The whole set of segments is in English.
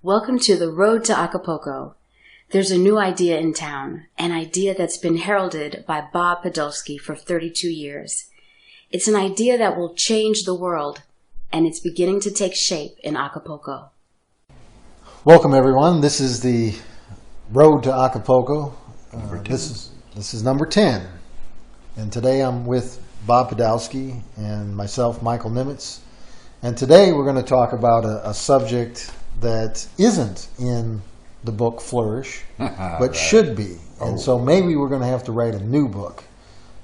Welcome to the road to Acapulco. There's a new idea in town, an idea that's been heralded by Bob Podolsky for 32 years. It's an idea that will change the world, and it's beginning to take shape in Acapulco. Welcome, everyone. This is the road to Acapulco. This is number 10. And today I'm with Bob Podolsky and myself, Michael Nimetz. And today we're going to talk about a subject that isn't in the book Flourish, but right. Should be. And so maybe we're going to have to write a new book.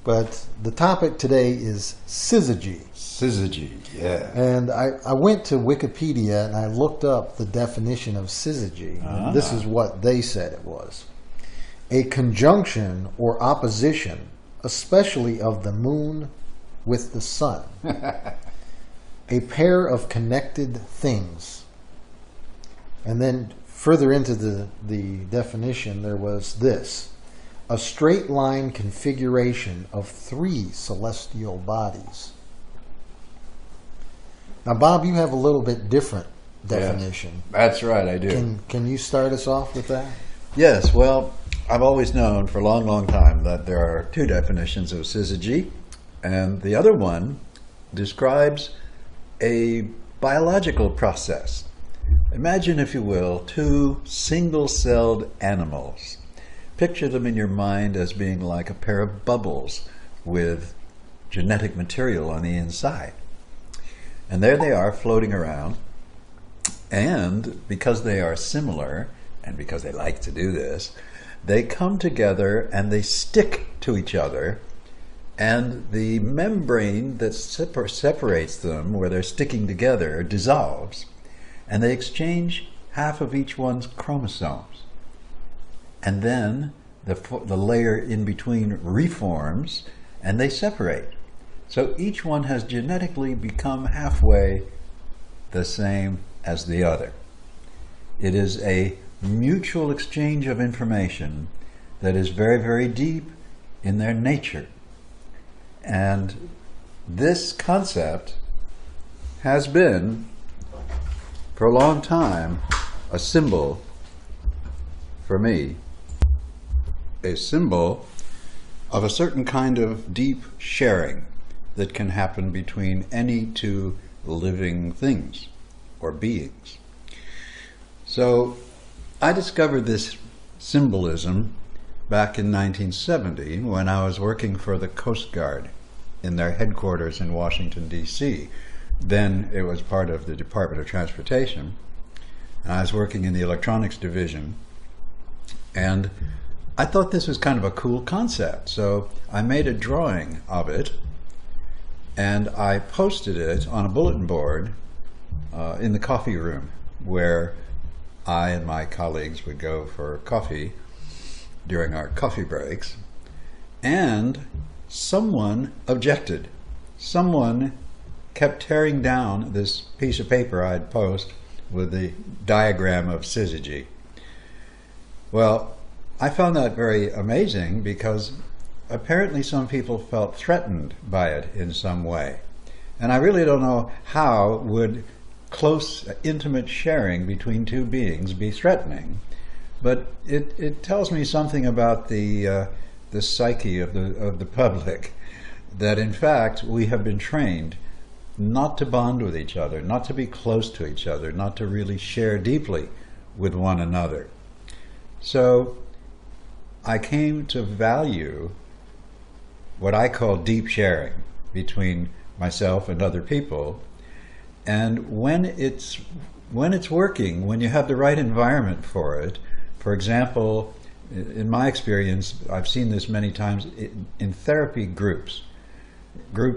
But the topic today is SYZYGY. SYZYGY, yeah. And I went to Wikipedia and I looked up the definition of SYZYGY. And this is what they said it was. A conjunction or opposition, especially of the moon with the sun. A pair of connected things. And then further into the definition, there was this: a straight line configuration of three celestial bodies. Now, Bob, you have a little bit different definition. Yes, that's right, I do. Can you start us off with that? Yes, well, I've always known for a long, long time that there are two definitions of SYZYGY, and the other one describes a biological process. Imagine, if you will, two single-celled animals. Picture them in your mind as being like a pair of bubbles with genetic material on the inside. And there they are floating around. And because they are similar, and because they like to do this, they come together and they stick to each other. And the membrane that separates them, where they're sticking together, dissolves. And they exchange half of each one's chromosomes. And then the layer in between reforms and they separate. So each one has genetically become halfway the same as the other. It is a mutual exchange of information that is very, very deep in their nature. And this concept has been, for a long time, a symbol for me, a symbol of a certain kind of deep sharing that can happen between any two living things or beings. So I discovered this symbolism back in 1970 when I was working for the Coast Guard in their headquarters in Washington, D.C. Then it was part of the Department of Transportation, and I was working in the electronics division, and I thought this was kind of a cool concept, so I made a drawing of it and I posted it on a bulletin board in the coffee room where I and my colleagues would go for coffee during our coffee breaks. And someone objected. Someone kept tearing down this piece of paper I'd post with the diagram of SYZYGY. Well, I found that very amazing because apparently some people felt threatened by it in some way. And I really don't know how would close, intimate sharing between two beings be threatening. But it tells me something about the psyche of the public, that in fact we have been trained not to bond with each other, not to be close to each other, not to really share deeply with one another. So I came to value what I call deep sharing between myself and other people. And when it's working, when you have the right environment for it, for example, in my experience, I've seen this many times in therapy groups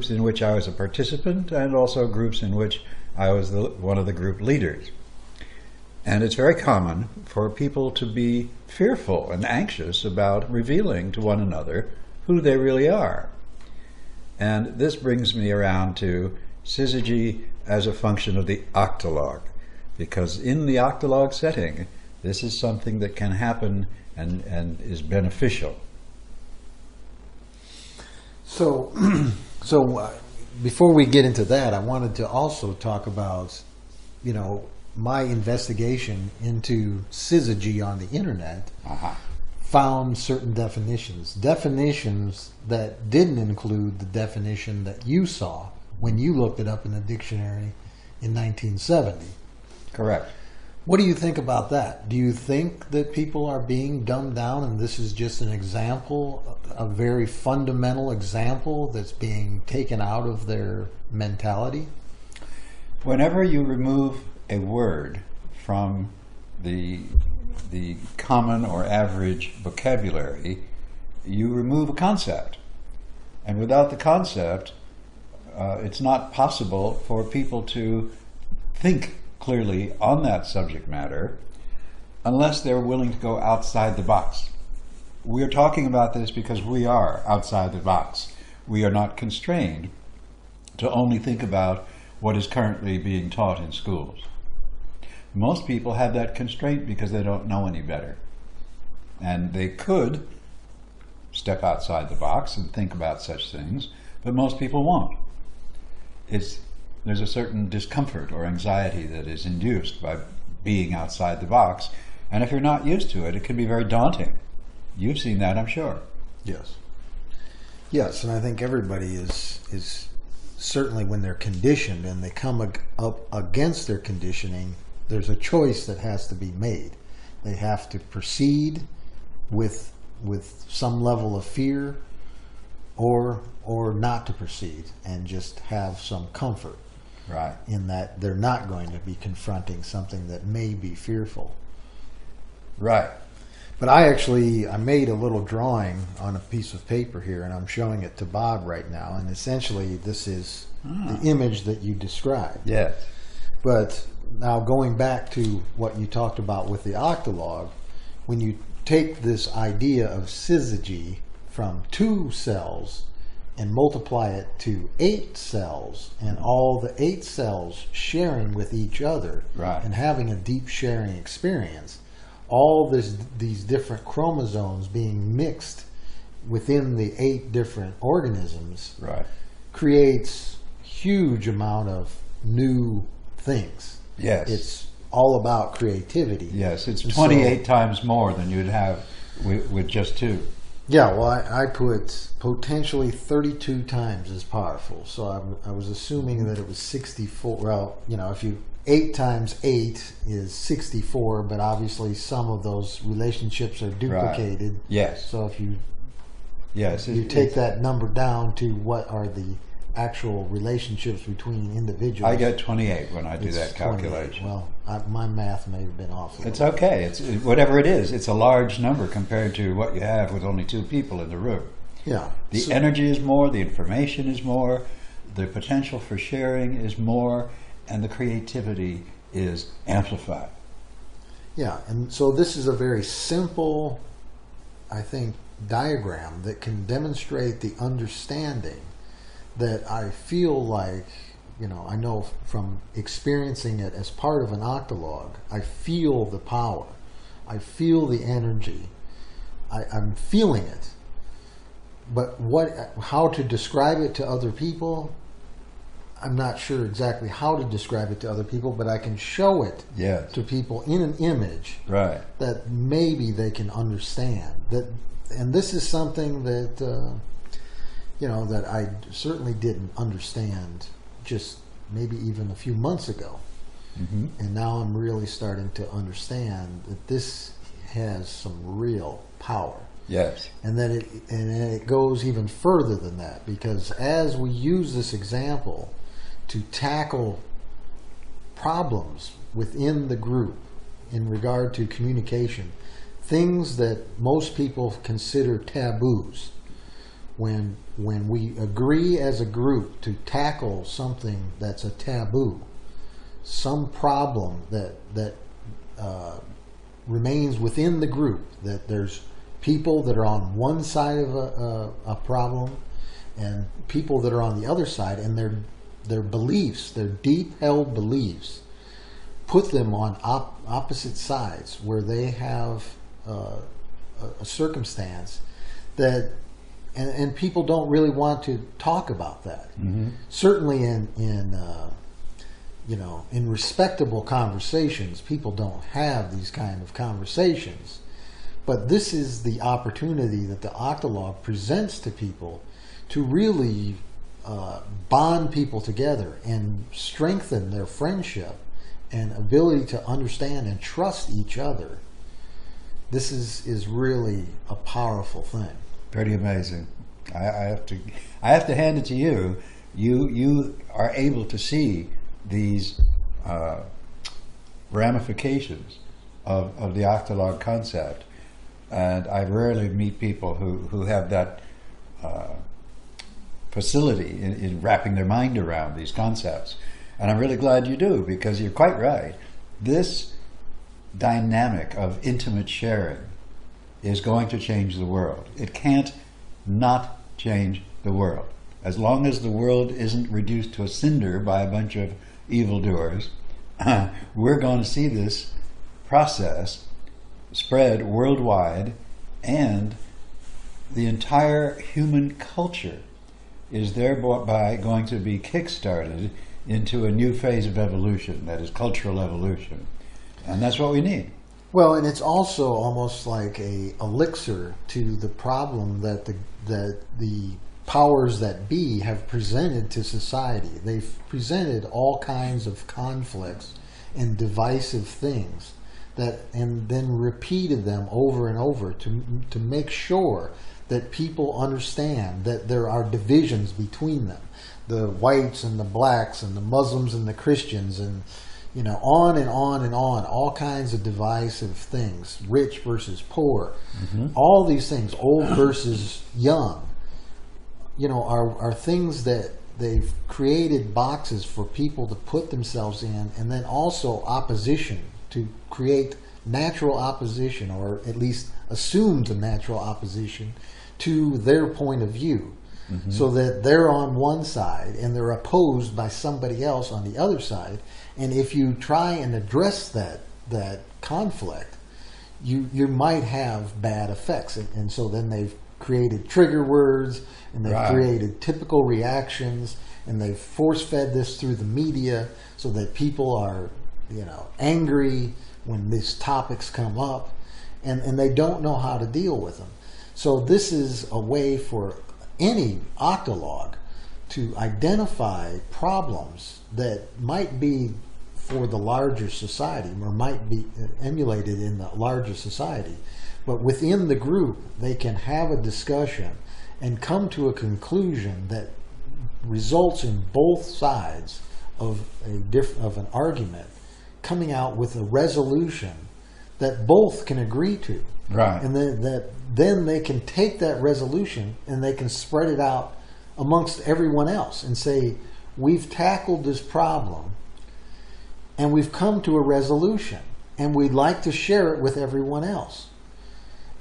in which I was a participant, and also groups in which I was one of the group leaders. And it's very common for people to be fearful and anxious about revealing to one another who they really are. And this brings me around to SYZYGY as a function of the Octologue, because in the Octologue setting, this is something that can happen and is beneficial. So before we get into that, I wanted to also talk about, my investigation into syzygy on the internet found certain definitions that didn't include the definition that you saw when you looked it up in the dictionary in 1970. Correct. What do you think about that? Do you think that people are being dumbed down and this is just an example, a very fundamental example that's being taken out of their mentality? Whenever you remove a word from the common or average vocabulary, you remove a concept. And without the concept, it's not possible for people to think clearly on that subject matter unless they're willing to go outside the box. We're talking about this because we are outside the box. We are not constrained to only think about what is currently being taught in schools. Most people have that constraint because they don't know any better. And they could step outside the box and think about such things, but most people won't. There's a certain discomfort or anxiety that is induced by being outside the box, and if you're not used to it, it can be very daunting. You've seen that, I'm sure. Yes. Yes, and I think everybody is certainly, when they're conditioned and they come up against their conditioning, there's a choice that has to be made. They have to proceed with some level of fear, or not to proceed and just have some comfort. Right. In that they're not going to be confronting something that may be fearful. Right. But I made a little drawing on a piece of paper here, and I'm showing it to Bob right now, and essentially this is the image that you described. Yes. But now going back to what you talked about with the Octologue, when you take this idea of syzygy from 2 cells and multiply it to 8 cells, and all the 8 cells sharing with each other, right, and having a deep sharing experience, all these different chromosomes being mixed within the 8 different organisms, right, creates huge amount of new things. Yes. It's all about creativity. Yes, it's 28 times more than you'd have with just 2. Yeah, well, I put potentially 32 times as powerful. So I was assuming that it was 64. Well, if you 8 times 8 is 64, but obviously some of those relationships are duplicated. Right. Yes. So if you you take that number down to what are the actual relationships between individuals. I get 28 when I do that calculation. Well, my math may have been off. It's okay. It's whatever it is. It's a large number compared to what you have with only 2 people in the room. Yeah. The energy is more. The information is more. The potential for sharing is more, and the creativity is amplified. Yeah, and so this is a very simple, I think, diagram that can demonstrate the understanding that I feel like, I know from experiencing it as part of an Octologue, I feel the power. I feel the energy. I'm feeling it. But how to describe it to other people, I'm not sure exactly how to describe it to other people, but I can show it to people in an image, right, that maybe they can understand. And this is something that that I certainly didn't understand just maybe even a few months ago. Mm-hmm. And now I'm really starting to understand that this has some real power. Yes. And then it goes even further than that, because as we use this example to tackle problems within the group in regard to communication, things that most people consider taboos, when we agree as a group to tackle something that's a taboo, some problem that remains within the group, that there's people that are on one side of a problem and people that are on the other side, and their beliefs, their deep held beliefs, put them on opposite sides where they have a circumstance that and people don't really want to talk about that. Mm-hmm. Certainly in respectable conversations, people don't have these kind of conversations. But this is the opportunity that the Octologue presents to people to really bond people together and strengthen their friendship and ability to understand and trust each other. This is really a powerful thing. Pretty amazing. I have to hand it to you. You are able to see these ramifications of the Octologue concept, and I rarely meet people who have that facility in wrapping their mind around these concepts. And I'm really glad you do, because you're quite right. This dynamic of intimate sharing is going to change the world. It can't not change the world. As long as the world isn't reduced to a cinder by a bunch of evildoers, we're going to see this process spread worldwide, and the entire human culture is thereby going to be kick-started into a new phase of evolution, that is cultural evolution. And that's what we need. Well, and it's also almost like a elixir to the problem that the powers that be have presented to society. They've presented all kinds of conflicts and divisive things and then repeated them over and over to make sure that people understand that there are divisions between them. The whites and the blacks and the Muslims and the Christians, and on and on and on, all kinds of divisive things, rich versus poor, all these things, old versus young, are things that they've created boxes for people to put themselves in, and then also opposition, to create natural opposition, or at least assumed natural opposition to their point of view. So that they're on one side and they're opposed by somebody else on the other side. And if you try and address that conflict, you might have bad effects. And so then they've created trigger words, and they've created typical reactions, and they've force-fed this through the media so that people are angry when these topics come up, and they don't know how to deal with them. So this is a way for any Octologue to identify problems that might be for the larger society, or might be emulated in the larger society. But within the group, they can have a discussion and come to a conclusion that results in both sides of an argument coming out with a resolution that both can agree to. Right. And then they can take that resolution and they can spread it out amongst everyone else and say, we've tackled this problem and we've come to a resolution, and we'd like to share it with everyone else.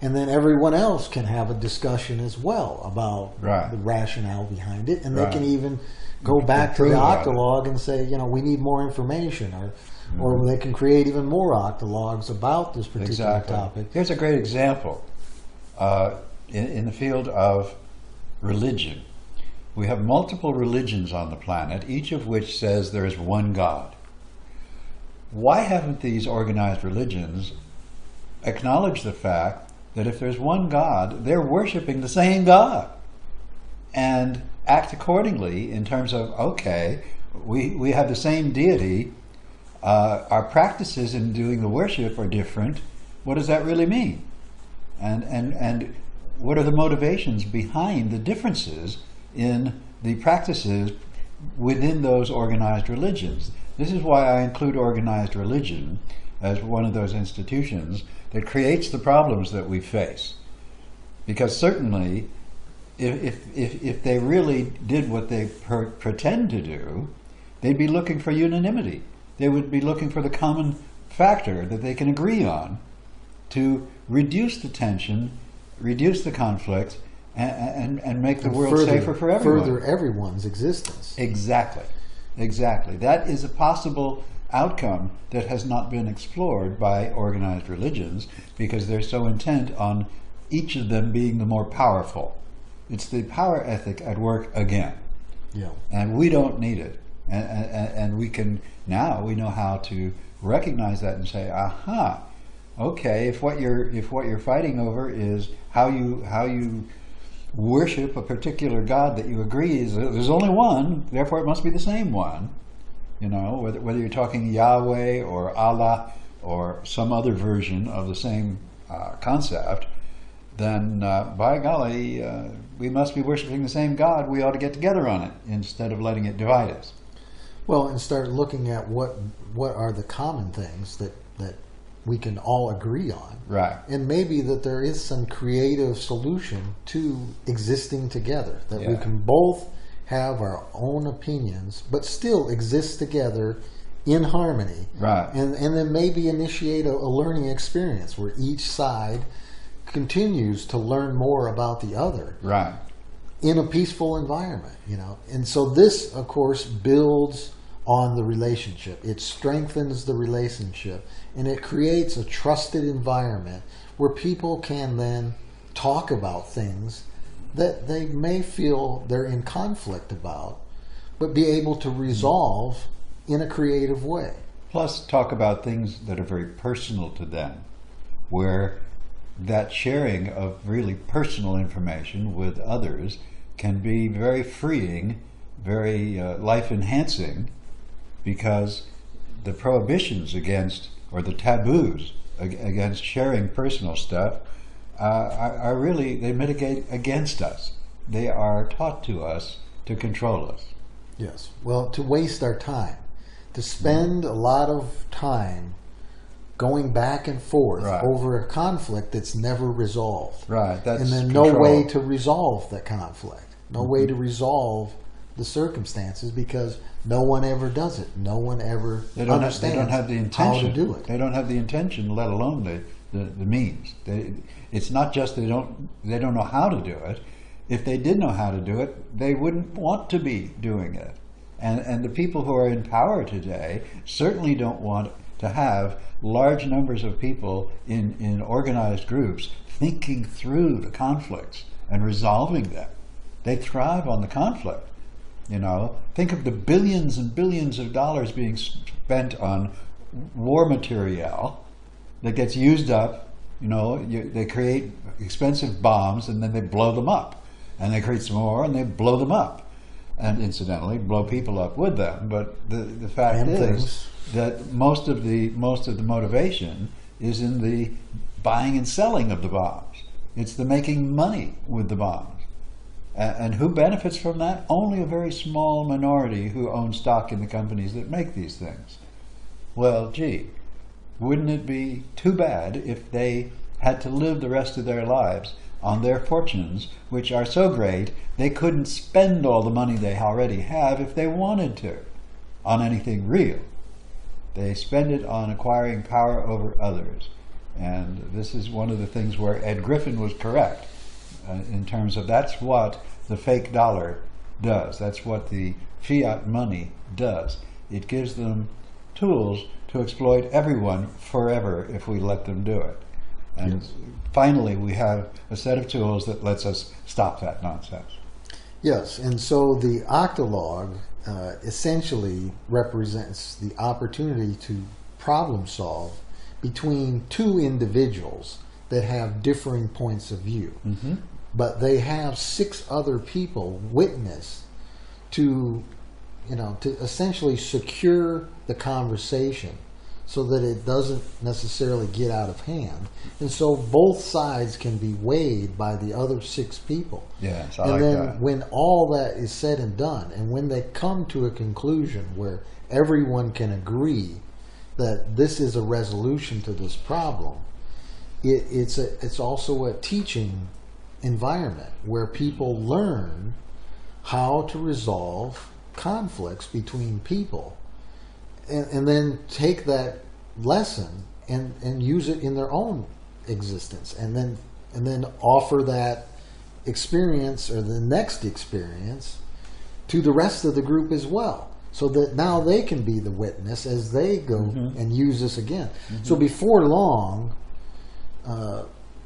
And then everyone else can have a discussion as well about the rationale behind it, and they can even go back to the Octologue and say, we need more information, or they can create even more Octologues about this particular topic. Here's a great example. In the field of religion, we have multiple religions on the planet, each of which says there is one God. Why haven't these organized religions acknowledged the fact that if there's one God, they're worshiping the same God, and act accordingly in terms of, okay, we have the same deity, our practices in doing the worship are different. What does that really mean? And what are the motivations behind the differences in the practices within those organized religions? This is why I include organized religion as one of those institutions that creates the problems that we face. Because certainly, if they really did what they pretend to do, they'd be looking for unanimity. They would be looking for the common factor that they can agree on to reduce the tension, reduce the conflict, and make the world safer for everyone. Further everyone's existence. Exactly. That is a possible outcome that has not been explored by organized religions, because they're so intent on each of them being the more powerful. It's the power ethic at work again. Yeah. And we don't need it. and we can now we know how to recognize that and say, aha, okay, if what you're fighting over is how you worship a particular God that you agree is there's only one, therefore it must be the same one. You know, whether you're talking Yahweh or Allah or some other version of the same concept, then by golly, we must be worshiping the same God. We ought to get together on it instead of letting it divide us. Well, and start looking at what are the common things that we can all agree on. Right. And maybe that there is some creative solution to existing together, that we can both have our own opinions, but still exist together in harmony. Right. And then maybe initiate a learning experience where each side continues to learn more about the other. Right. In a peaceful environment, you know. And so this, of course, builds on the relationship. It strengthens the relationship, and it creates a trusted environment where people can then talk about things that they may feel they're in conflict about, but be able to resolve in a creative way. Plus, talk about things that are very personal to them, where that sharing of really personal information with others can be very freeing, very life-enhancing, because the prohibitions against, or the taboos against sharing personal stuff are really, they mitigate against us. They are taught to us to control us. Yes. Well, to waste our time, to spend a lot of time going back and forth over a conflict that's never resolved. Right. That's and then control. No way to resolve the conflict. No way to resolve the circumstances, because no one ever does it. No one ever understands they don't have the intention how to do it. They don't have the intention, let alone the means. It's not just they don't know how to do it. If they did know how to do it, they wouldn't want to be doing it. And the people who are in power today certainly don't want to have large numbers of people in organized groups thinking through the conflicts and resolving them. They thrive on the conflict. You know, think of the billions and billions of dollars being spent on war material that gets used up. You know, they create expensive bombs and then they blow them up, and they create some more and they blow them up, and incidentally blow people up with them. But the fact is that most of the motivation is in the buying and selling of the bombs. It's the making money with the bombs. And who benefits from that? Only a very small minority who own stock in the companies that make these things. Well, gee, wouldn't it be too bad if they had to live the rest of their lives on their fortunes, which are so great they couldn't spend all the money they already have if they wanted to on anything real. They spend it on acquiring power over others. And this is one of the things where Ed Griffin was correct. In terms of that's what the fake dollar does. That's what the fiat money does. It gives them tools to exploit everyone forever if we let them do it. And finally, we have a set of tools that lets us stop that nonsense. Yes, and so the Octologue essentially represents the opportunity to problem solve between two individuals that have differing points of view. Mm-hmm. But they have 6 other people witness to essentially secure the conversation so that it doesn't necessarily get out of hand. And so both sides can be weighed by the other 6 people. Yes, and then when all that is said and done, and when they come to a conclusion where everyone can agree that this is a resolution to this problem, it's also a teaching environment where people learn how to resolve conflicts between people, and then take that lesson and use it in their own existence, and then offer that experience or the next experience to the rest of the group as well, so that now they can be the witness as they go and use this again. So before long,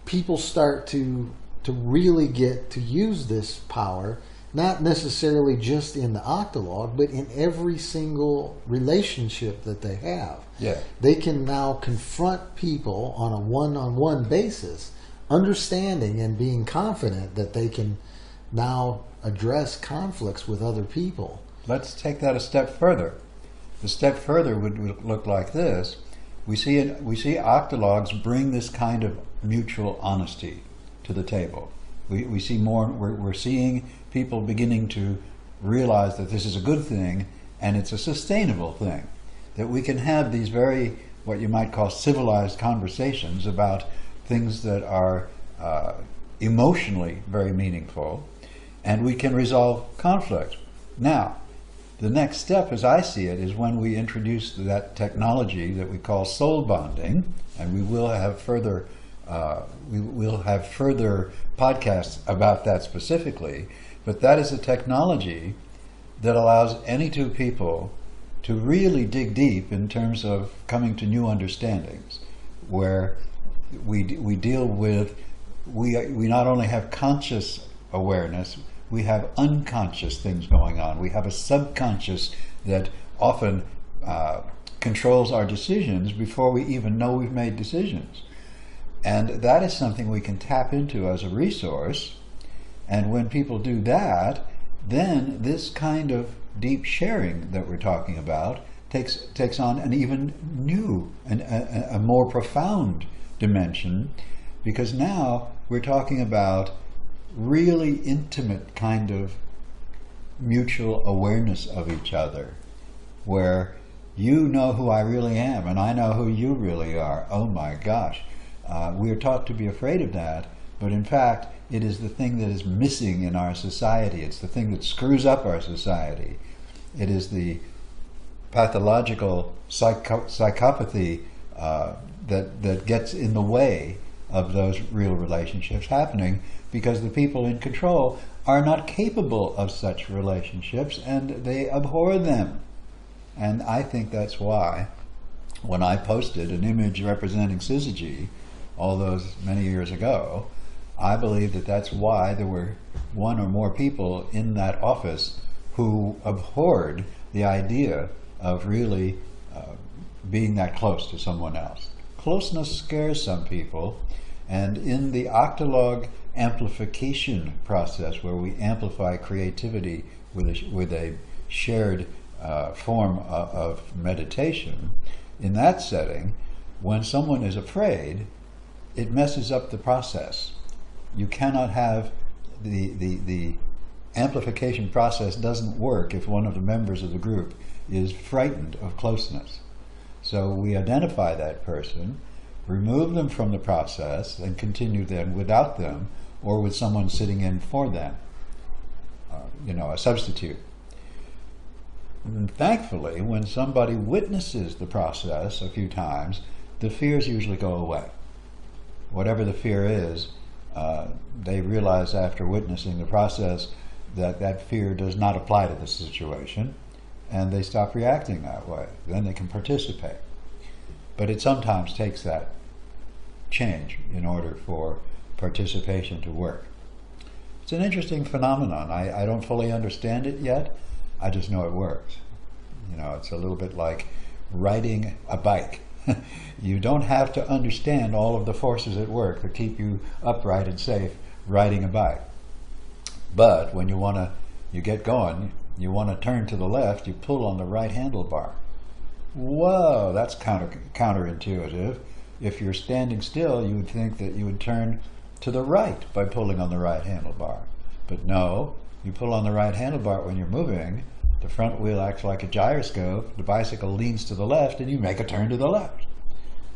people start to really get to use this power not necessarily just in the Octologue, but in every single relationship that they have. Yeah. They can now confront people on a one-on-one basis, understanding and being confident that they can now address conflicts with other people. Let's take that a step further. The step further would look like this. We see Octologues bring this kind of mutual honesty to the table. We see more. We're seeing people beginning to realize that this is a good thing and it's a sustainable thing. That we can have these very, what you might call civilized conversations about things that are emotionally very meaningful, and we can resolve conflict. Now, the next step, as I see it, is when we introduce that technology that we call soul bonding, and we will have further podcasts about that specifically. But that is a technology that allows any two people to really dig deep in terms of coming to new understandings, where we deal with, we not only have conscious awareness, we have unconscious things going on. We have a subconscious that often controls our decisions before we even know we've made decisions. And that is something we can tap into as a resource. And when people do that, then this kind of deep sharing that we're talking about takes on an even new and a more profound dimension, because now we're talking about really intimate kind of mutual awareness of each other, where you know who I really am and I know who you really are. Oh my gosh. We are taught to be afraid of that, but in fact it is the thing that is missing in our society. It's the thing that screws up our society. It is the pathological psychopathy that gets in the way of those real relationships happening, because the people in control are not capable of such relationships and they abhor them. And I think that's why when I posted an image representing SYZYGY all those many years ago, I believe that that's why there were one or more people in that office who abhorred the idea of really being that close to someone else. Closeness scares some people, and in the Octologue amplification process, where we amplify creativity with a shared form of meditation, in that setting, when someone is afraid, it messes up the process. You cannot have the amplification process doesn't work if one of the members of the group is frightened of closeness. So we identify that person, remove them from the process, and continue then without them or with someone sitting in for them, a substitute. And thankfully, when somebody witnesses the process a few times, the fears usually go away. Whatever the fear is, they realize after witnessing the process that fear does not apply to the situation, and they stop reacting that way. Then they can participate. But it sometimes takes that change in order for participation to work. It's an interesting phenomenon. I don't fully understand it yet. I just know it works. It's a little bit like riding a bike. You don't have to understand all of the forces at work that keep you upright and safe riding a bike. But when you get going, you want to turn to the left, you pull on the right handlebar. Whoa, that's counterintuitive. If you're standing still, you would think that you would turn to the right by pulling on the right handlebar. But no, you pull on the right handlebar when you're moving, the front wheel acts like a gyroscope, the bicycle leans to the left, and you make a turn to the left.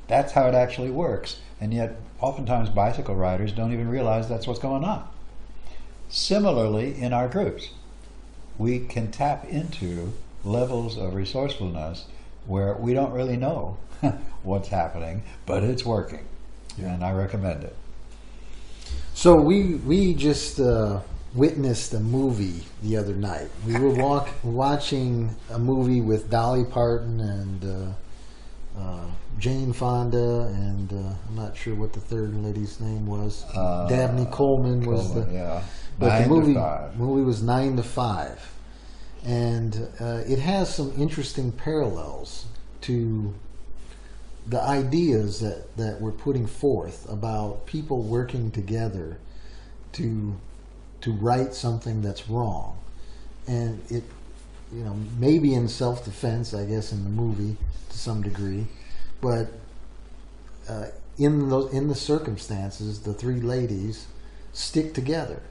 That's how it actually works, and yet oftentimes bicycle riders don't even realize that's what's going on. Similarly, in our groups, we can tap into levels of resourcefulness where we don't really know what's happening, but it's working, and I recommend it. So we just witnessed a movie the other night. We were watching a movie with Dolly Parton Jane Fonda, and I'm not sure what the third lady's name was. Dabney Coleman was yeah. But the 9 to 5. movie was 9 to 5. And it has some interesting parallels to the ideas that we're putting forth about people working together to right something that's wrong. And it, maybe in self-defense, I guess, in the movie to some degree, but in the circumstances, the three ladies stick together.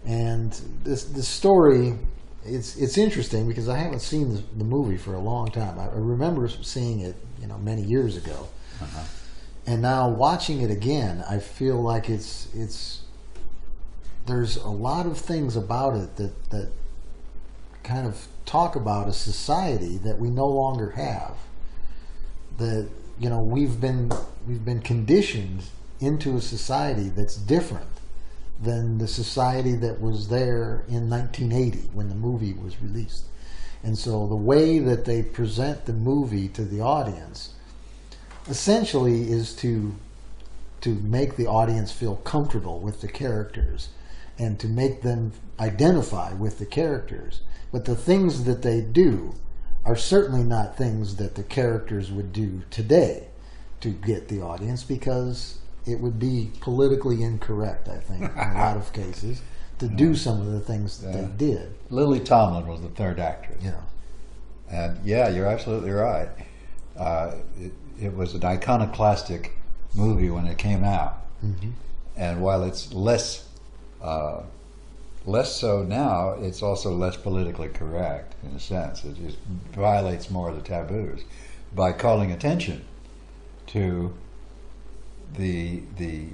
And this story, it's interesting because I haven't seen the movie for a long time. I remember seeing it, many years ago, and now watching it again, I feel like there's a lot of things about it that kind of talk about a society that we no longer have. That we've been conditioned into a society that's different than the society that was there in 1980 when the movie was released. And so the way that they present the movie to the audience essentially is to make the audience feel comfortable with the characters and to make them identify with the characters. But the things that they do are certainly not things that the characters would do today to get the audience, because it would be politically incorrect, I think, in a lot of cases, to do some of the things that they did. Lily Tomlin was the third actress. And yeah, you're absolutely right. It was an iconoclastic movie when it came out. And while it's less so now, it's also less politically correct in a sense. It just violates more of the taboos by calling attention to the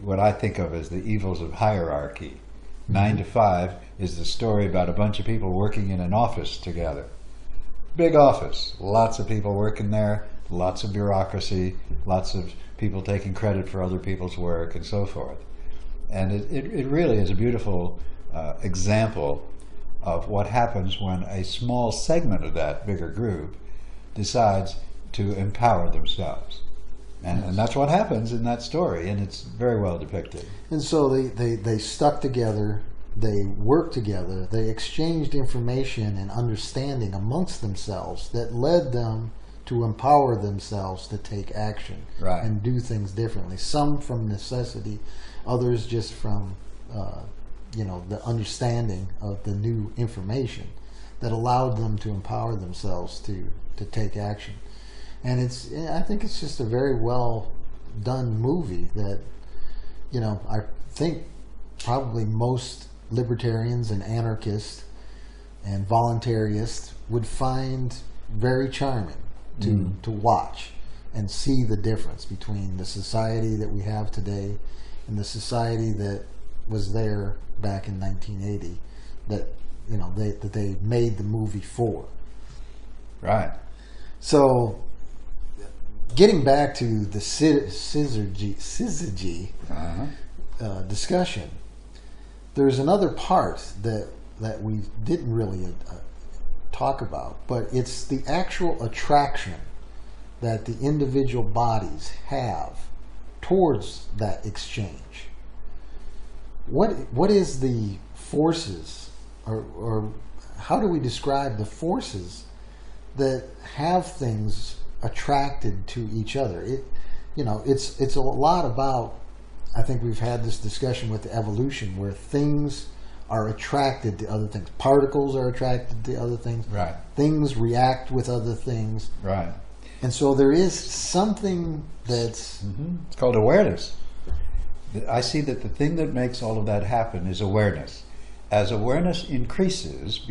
what I think of as the evils of hierarchy. 9 to 5 is the story about a bunch of people working in an office together. Big office, lots of people working there, lots of bureaucracy, lots of people taking credit for other people's work, and so forth. And it really is a beautiful example of what happens when a small segment of that bigger group decides to empower themselves. And that's what happens in that story, and it's very well depicted. And so they stuck together, they worked together, they exchanged information and understanding amongst themselves that led them to empower themselves to take action and do things differently. Some from necessity, others just from the understanding of the new information that allowed them to empower themselves to take action. And I think it's just a very well done movie that, I think probably most libertarians and anarchists and voluntarists would find very charming to watch and see the difference between the society that we have today and the society that was there back in 1980 that they made the movie for. Right. So, getting back to the SYZYGY discussion, there's another part that we didn't really talk about, but it's the actual attraction that the individual bodies have towards that exchange. What is the forces, or how do we describe the forces that have things attracted to each other? It's a lot about, I think we've had this discussion with the evolution, where things are attracted to other things. Particles are attracted to other things. Right. Things react with other things. Right. And so there is something that's... It's called awareness. I see that the thing that makes all of that happen is awareness. As awareness increases,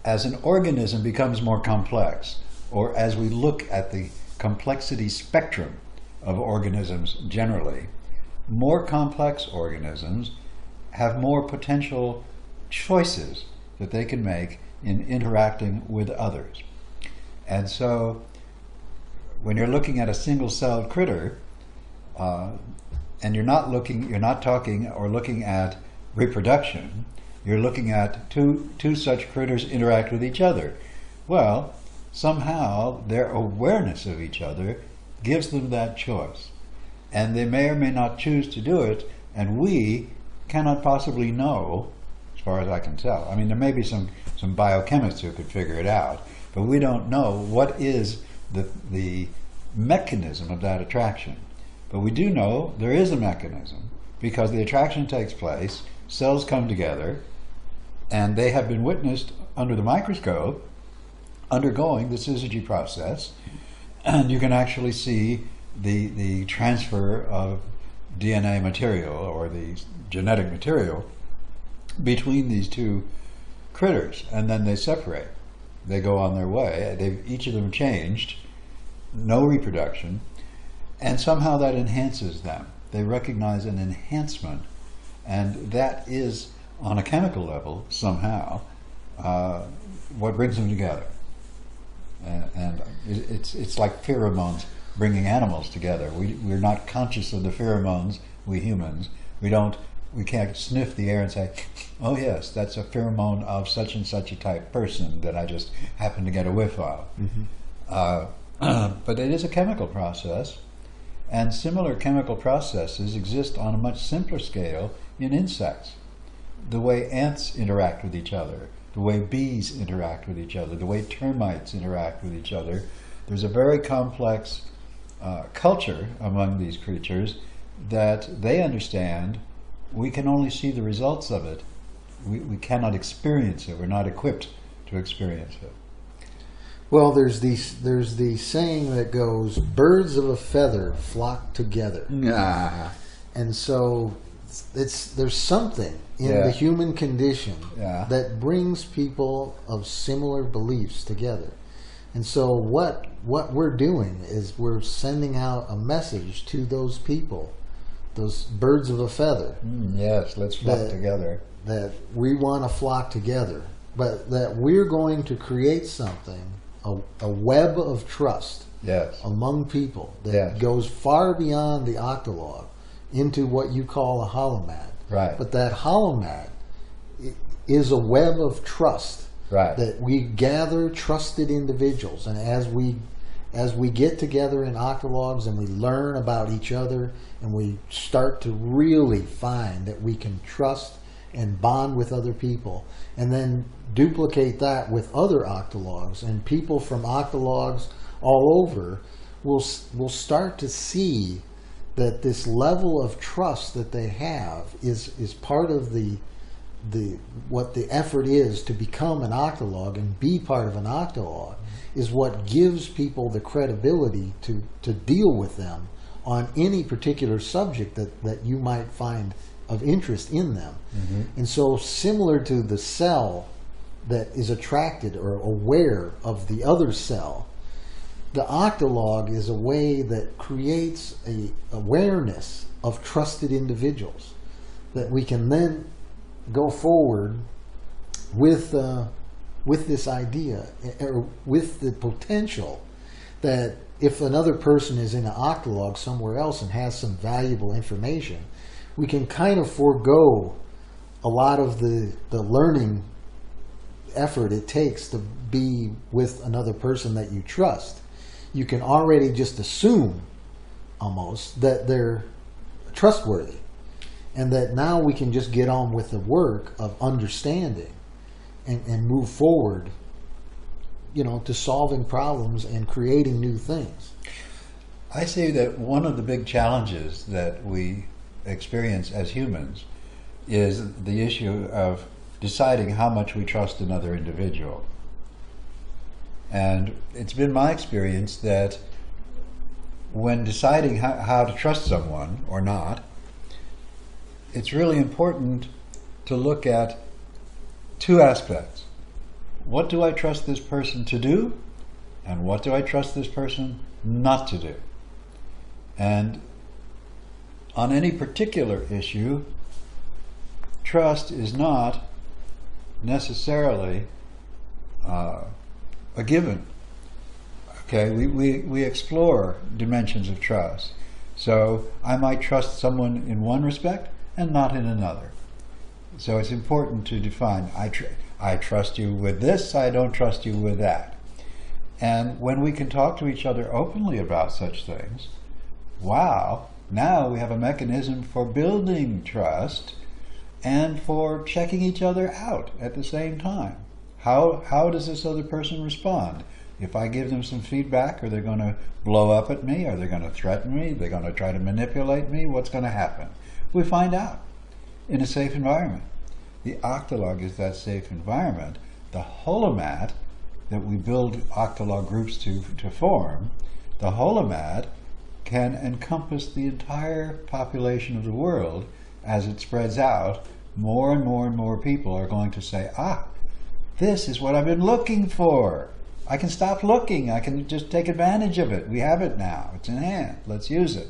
as an organism becomes more complex, or as we look at the complexity spectrum of organisms generally, more complex organisms have more potential choices that they can make in interacting with others. And so when you're looking at a single-celled critter, and you're not talking or looking at reproduction, you're looking at two such critters interact with each other. Well, somehow their awareness of each other gives them that choice. And they may or may not choose to do it, and we cannot possibly know, as far as I can tell. I mean, there may be some biochemists who could figure it out, but we don't know what is the mechanism of that attraction. But we do know there is a mechanism, because the attraction takes place, cells come together, and they have been witnessed under the microscope undergoing the SYZYGY process, and you can actually see the transfer of DNA material, or the genetic material, between these two critters, and then they separate. They go on their way. Each of them changed, no reproduction, and somehow that enhances them. They recognize an enhancement, and that is, on a chemical level, somehow, what brings them together. And it's like pheromones bringing animals together. We're not conscious of the pheromones, we humans. We can't sniff the air and say, oh yes, that's a pheromone of such and such a type person that I just happened to get a whiff of. But it is a chemical process, and similar chemical processes exist on a much simpler scale in insects. The way ants interact with each other, the way bees interact with each other, the way termites interact with each other. There's a very complex culture among these creatures that they understand. We can only see the results of it. We cannot experience it. We're not equipped to experience it. Well, there's the saying that goes, birds of a feather flock together. And so there's something in the human condition that brings people of similar beliefs together. And so what we're doing is we're sending out a message to those people, those birds of a feather. Yes, let's flock together. That we want to flock together, but that we're going to create something, a web of trust among people that goes far beyond the Octologue into what you call a holomat. Right. But that holomat is a web of trust. Right. That we gather trusted individuals, and as we get together in Octologues and we learn about each other, and we start to really find that we can trust and bond with other people, and then duplicate that with other Octologues, and people from Octologues all over will start to see that this level of trust that they have is part of what the effort is to become an Octologue and be part of an Octologue, is what gives people the credibility to deal with them on any particular subject that you might find of interest in them. And so, similar to the cell that is attracted or aware of the other cell, the Octologue is a way that creates a awareness of trusted individuals that we can then go forward with this idea, or with the potential that if another person is in an Octologue somewhere else and has some valuable information, we can kind of forego a lot of the learning effort it takes to be with another person that you trust. You can already just assume almost that they're trustworthy, and that now we can just get on with the work of understanding and move forward, to solving problems and creating new things. I say that one of the big challenges that we experience as humans is the issue of deciding how much we trust another individual. And it's been my experience that when deciding how to trust someone or not, it's really important to look at two aspects. What do I trust this person to do? And what do I trust this person not to do? And on any particular issue, trust is not necessarily a given. Okay, we explore dimensions of trust. So I might trust someone in one respect and not in another. So it's important to define, I trust you with this, I don't trust you with that. And when we can talk to each other openly about such things, wow, now we have a mechanism for building trust and for checking each other out at the same time. How does this other person respond? If I give them some feedback, are they going to blow up at me? Are they going to threaten me? Are they going to try to manipulate me? What's going to happen? We find out in a safe environment. The Octologue is that safe environment. The Holomat that we build Octologue groups to form, the Holomat can encompass the entire population of the world. As it spreads out, more and more and more people are going to say, this is what I've been looking for. I can stop looking. I can just take advantage of it. We have it now. It's in hand. Let's use it.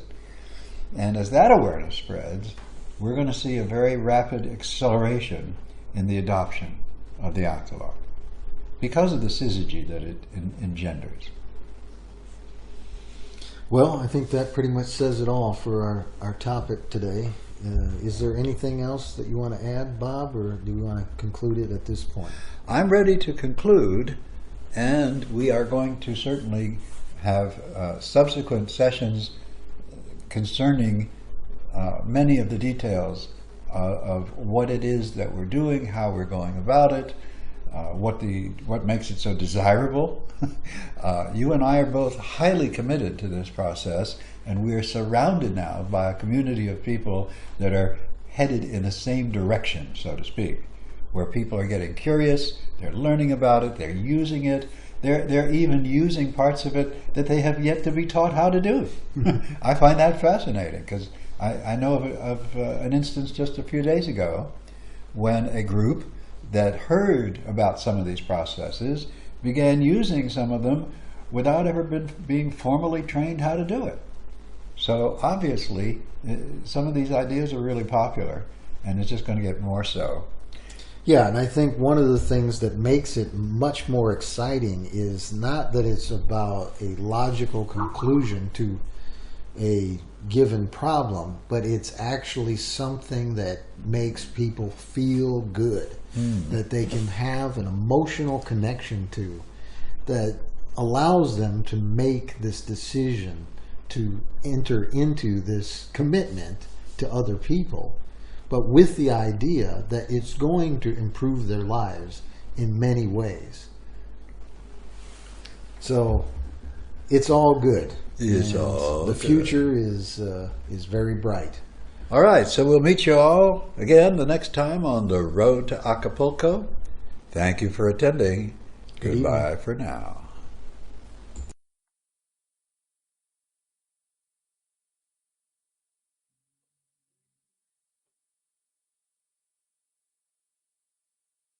And as that awareness spreads, we're going to see a very rapid acceleration in the adoption of the Octologue because of the SYZYGY that it engenders. Well, I think that pretty much says it all for our topic today. Is there anything else that you want to add, Bob, or do we want to conclude it at this point? I'm ready to conclude, and we are going to certainly have subsequent sessions concerning many of the details of what it is that we're doing, how we're going about it, what makes it so desirable. You and I are both highly committed to this process, and we are surrounded now by a community of people that are headed in the same direction, so to speak, where people are getting curious, they're learning about it, they're using it, they're even using parts of it that they have yet to be taught how to do. I find that fascinating, because I know of an instance just a few days ago when a group that heard about some of these processes began using some of them without ever being formally trained how to do it. So obviously, some of these ideas are really popular, and it's just going to get more so. Yeah, and I think one of the things that makes it much more exciting is not that it's about a logical conclusion to a given problem, but it's actually something that makes people feel good, that they can have an emotional connection to, that allows them to make this decision to enter into this commitment to other people, but with the idea that it's going to improve their lives in many ways. So it's all good. It's all the good. Future is very bright. All right, so we'll meet you all again the next time on the road to Acapulco. Thank you for attending. Good Goodbye evening. for now.